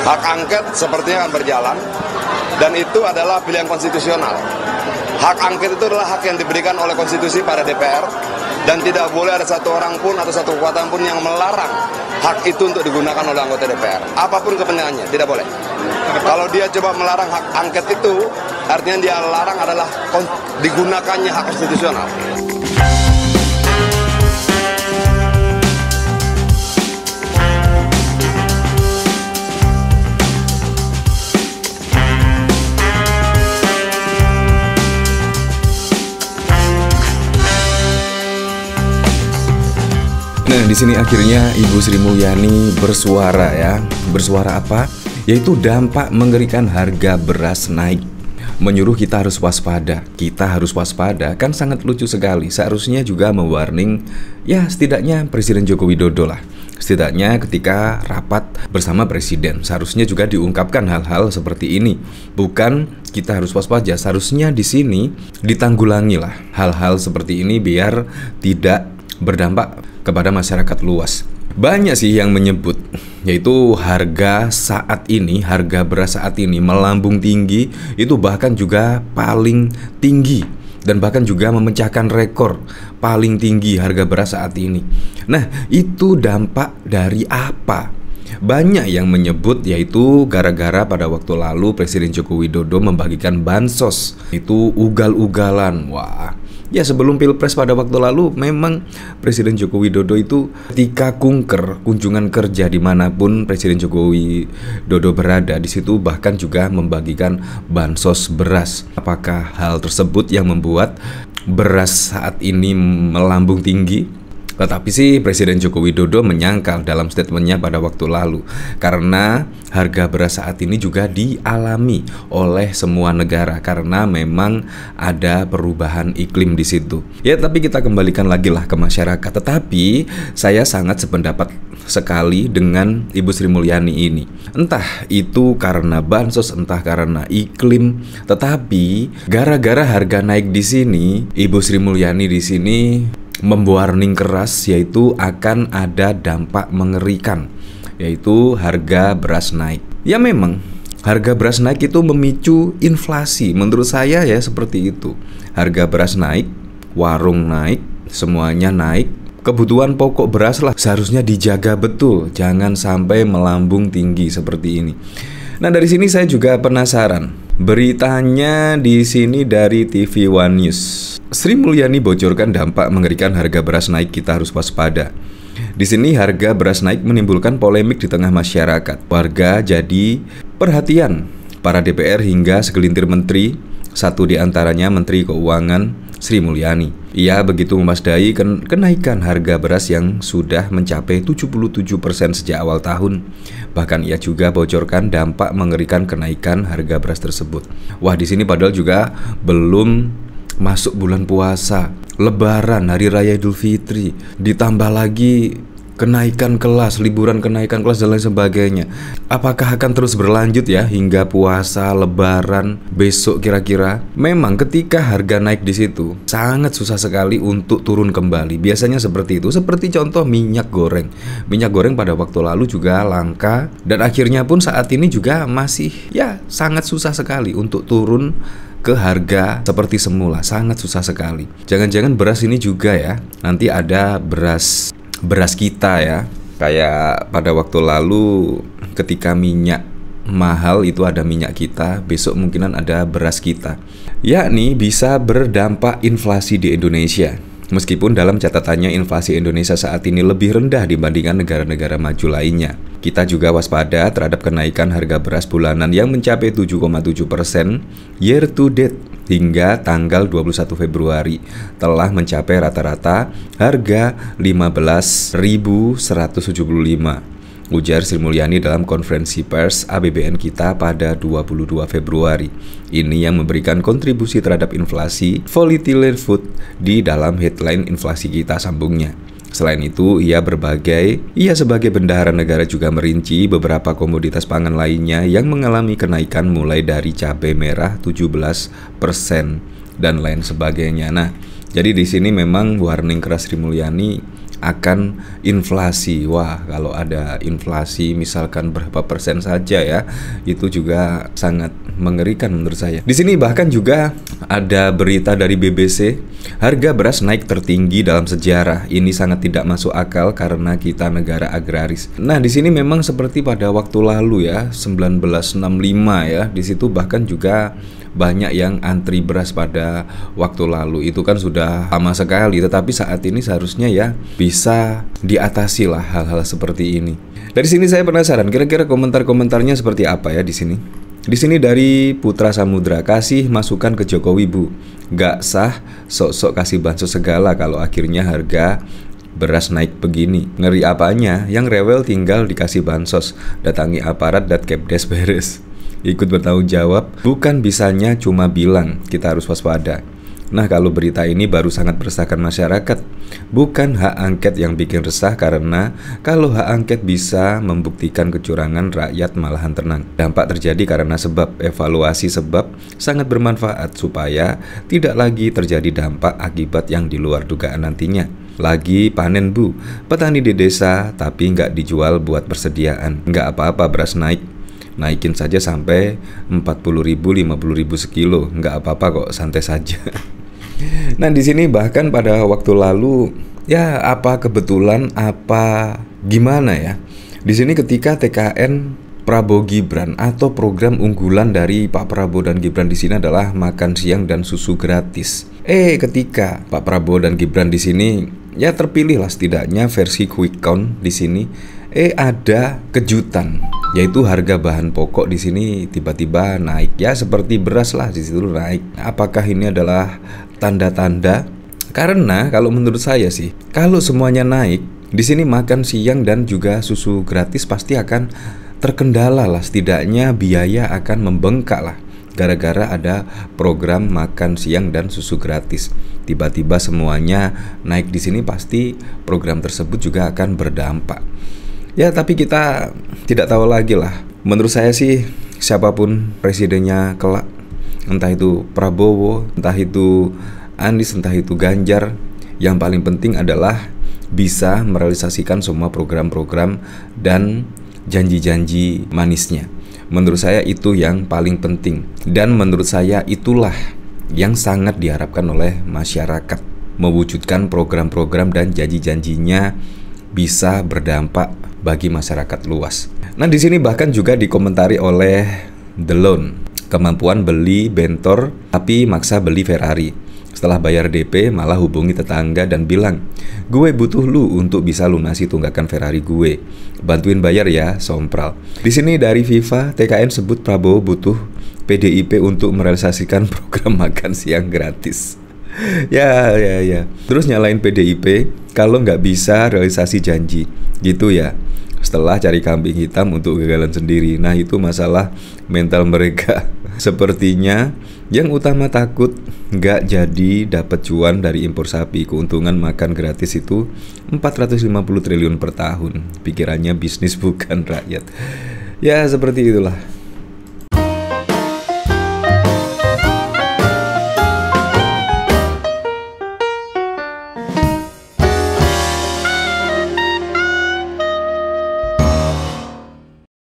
Hak angket sepertinya akan berjalan, dan itu adalah pilihan konstitusional. Hak angket itu adalah hak yang diberikan oleh konstitusi pada DPR, dan tidak boleh ada satu orang pun atau satu kekuatan pun yang melarang hak itu untuk digunakan oleh anggota DPR. Apapun kepentingannya, tidak boleh. Kalau dia coba melarang hak angket itu, artinya dia larang adalah digunakannya hak konstitusional. Nah, di sini akhirnya Ibu Sri Mulyani bersuara ya. Bersuara apa? Yaitu dampak mengerikan harga beras naik. Menyuruh kita harus waspada. Kita harus waspada kan sangat lucu sekali. Seharusnya juga mewarning ya setidaknya Presiden Joko Widodo lah. Setidaknya ketika rapat bersama Presiden seharusnya juga diungkapkan hal-hal seperti ini. Bukan kita harus waspada, seharusnya di sini ditanggulangi lah hal-hal seperti ini biar tidak berdampak kepada masyarakat luas. Banyak sih yang menyebut, yaitu harga saat ini, harga beras saat ini melambung tinggi, itu bahkan juga paling tinggi dan bahkan juga memecahkan rekor paling tinggi harga beras saat ini. Nah, itu dampak dari apa? Banyak yang menyebut yaitu gara-gara pada waktu lalu Presiden Joko Widodo membagikan bansos. Itu ugal-ugalan. Wah, ya sebelum Pilpres pada waktu lalu memang Presiden Joko Widodo itu ketika kunjungan kerja dimanapun Presiden Joko Widodo berada di situ bahkan juga membagikan bansos beras. Apakah hal tersebut yang membuat beras saat ini melambung tinggi? Tetapi sih Presiden Joko Widodo menyangkal dalam statementnya pada waktu lalu, karena harga beras saat ini juga dialami oleh semua negara karena memang ada perubahan iklim di situ. Ya, tapi kita kembalikan lagi lah ke masyarakat. Tetapi saya sangat sependapat sekali dengan Ibu Sri Mulyani ini. Entah itu karena bansos, entah karena iklim, tetapi gara-gara harga naik di sini, Ibu Sri Mulyani di sini memwarning keras yaitu akan ada dampak mengerikan, yaitu harga beras naik. Ya memang harga beras naik itu memicu inflasi. Menurut saya ya seperti itu. Harga beras naik, warung naik, semuanya naik. Kebutuhan pokok beras lah seharusnya dijaga betul, jangan sampai melambung tinggi seperti ini. Nah, dari sini saya juga penasaran. Beritanya di sini dari TV One News. Sri Mulyani bocorkan dampak mengerikan harga beras naik, kita harus waspada. Di sini harga beras naik menimbulkan polemik di tengah masyarakat. Warga jadi perhatian para DPR hingga segelintir menteri, satu di antaranya Menteri Keuangan Sri Mulyani. Ia begitu memasdai kenaikan harga beras yang sudah mencapai 77% sejak awal tahun. Bahkan ia juga bocorkan dampak mengerikan kenaikan harga beras tersebut. Wah, di sini padahal juga belum masuk bulan puasa, Lebaran, Hari Raya Idul Fitri, ditambah lagi kenaikan kelas, liburan kenaikan kelas dan lain sebagainya. Apakah akan terus berlanjut ya hingga puasa, Lebaran, besok kira-kira? Memang ketika harga naik di situ sangat susah sekali untuk turun kembali. Biasanya seperti itu. Seperti contoh minyak goreng. Minyak goreng pada waktu lalu juga langka dan akhirnya pun saat ini juga masih ya sangat susah sekali untuk turun ke harga seperti semula, sangat susah sekali. Jangan-jangan beras ini juga ya, nanti ada beras kita ya. Kayak pada waktu lalu ketika minyak mahal itu ada minyak kita, besok mungkinan ada beras kita. Yakni bisa berdampak inflasi di Indonesia. Meskipun dalam catatannya inflasi Indonesia saat ini lebih rendah dibandingkan negara-negara maju lainnya. Kita juga waspada terhadap kenaikan harga beras bulanan yang mencapai 7,7% year to date hingga tanggal 21 Februari telah mencapai rata-rata harga 15.175. Ujar Sri Mulyani dalam konferensi pers APBN kita pada 22 Februari. Ini yang memberikan kontribusi terhadap inflasi volatile food di dalam headline inflasi kita, sambungnya. Selain itu, ia sebagai bendahara negara juga merinci beberapa komoditas pangan lainnya yang mengalami kenaikan mulai dari cabai merah 17% dan lain sebagainya. Nah, jadi di sini memang warning keras Sri Mulyani akan inflasi. Wah, kalau ada inflasi misalkan berapa persen saja ya, itu juga sangat mengerikan menurut saya. Di sini bahkan juga ada berita dari BBC, harga beras naik tertinggi dalam sejarah. Ini sangat tidak masuk akal karena kita negara agraris. Nah, di sini memang seperti pada waktu lalu ya, 1965 ya. Di situ bahkan juga banyak yang antri beras pada waktu lalu. Itu kan sudah lama sekali, tetapi saat ini seharusnya ya bisa diatasi lah hal-hal seperti ini. Dari sini saya penasaran, kira-kira komentar-komentarnya seperti apa ya di sini. Di sini dari Putra Samudra, kasih masukan ke Jokowi Bu, gak sah sok-sok kasih bansos segala kalau akhirnya harga beras naik begini. Ngeri apanya, yang rewel tinggal dikasih bansos, datangi aparat dan Kepdes beres. Ikut bertanggung jawab, bukan bisanya cuma bilang kita harus waspada. Nah, kalau berita ini baru sangat meresahkan masyarakat. Bukan hak angket yang bikin resah, karena kalau hak angket bisa membuktikan kecurangan, rakyat malahan tenang. Dampak terjadi karena sebab, evaluasi sebab sangat bermanfaat supaya tidak lagi terjadi dampak akibat yang di luar dugaan nantinya. Lagi panen Bu, petani di desa tapi nggak dijual buat persediaan. Nggak apa-apa beras naik. Naikin saja sampai 40.000, 50.000 sekilo, nggak apa-apa kok, santai saja. Nah, di sini bahkan pada waktu lalu, ya apa kebetulan, apa gimana ya? Di sini ketika TKN Prabowo Gibran atau program unggulan dari Pak Prabowo dan Gibran di sini adalah makan siang dan susu gratis. Ketika Pak Prabowo dan Gibran di sini ya terpilih lah setidaknya versi quick count di sini, ada kejutan, yaitu harga bahan pokok di sini tiba-tiba naik. Ya seperti beras lah di situ naik. Apakah ini adalah tanda-tanda? Karena kalau menurut saya sih, kalau semuanya naik, di sini makan siang dan juga susu gratis pasti akan terkendala lah, setidaknya biaya akan membengkak lah. Gara-gara ada program makan siang dan susu gratis, tiba-tiba semuanya naik di sini, pasti program tersebut juga akan berdampak. Ya, tapi kita tidak tahu lagi lah. Menurut saya sih, siapapun presidennya kelak, entah itu Prabowo, entah itu Anies, entah itu Ganjar, yang paling penting adalah bisa merealisasikan semua program-program dan janji-janji manisnya. Menurut saya itu yang paling penting. Dan menurut saya itulah yang sangat diharapkan oleh masyarakat. Mewujudkan program-program dan janji-janjinya bisa berdampak bagi masyarakat luas. Nah, di sini bahkan juga dikomentari oleh The Loan, kemampuan beli bentor tapi maksa beli Ferrari. Setelah bayar DP malah hubungi tetangga dan bilang, gue butuh lu untuk bisa lunasi tunggakan Ferrari gue. Bantuin bayar ya, sompral. Di sini dari FIFA, TKN sebut Prabowo butuh PDIP untuk merealisasikan program makan siang gratis. Ya. Terus nyalain PDIP kalau nggak bisa realisasi janji, gitu ya. Setelah cari kambing hitam untuk kegagalan sendiri. Nah, itu masalah mental mereka. Sepertinya yang utama takut nggak jadi dapat cuan dari impor sapi. Keuntungan makan gratis itu 450 triliun per tahun. Pikirannya bisnis bukan rakyat. Ya seperti itulah.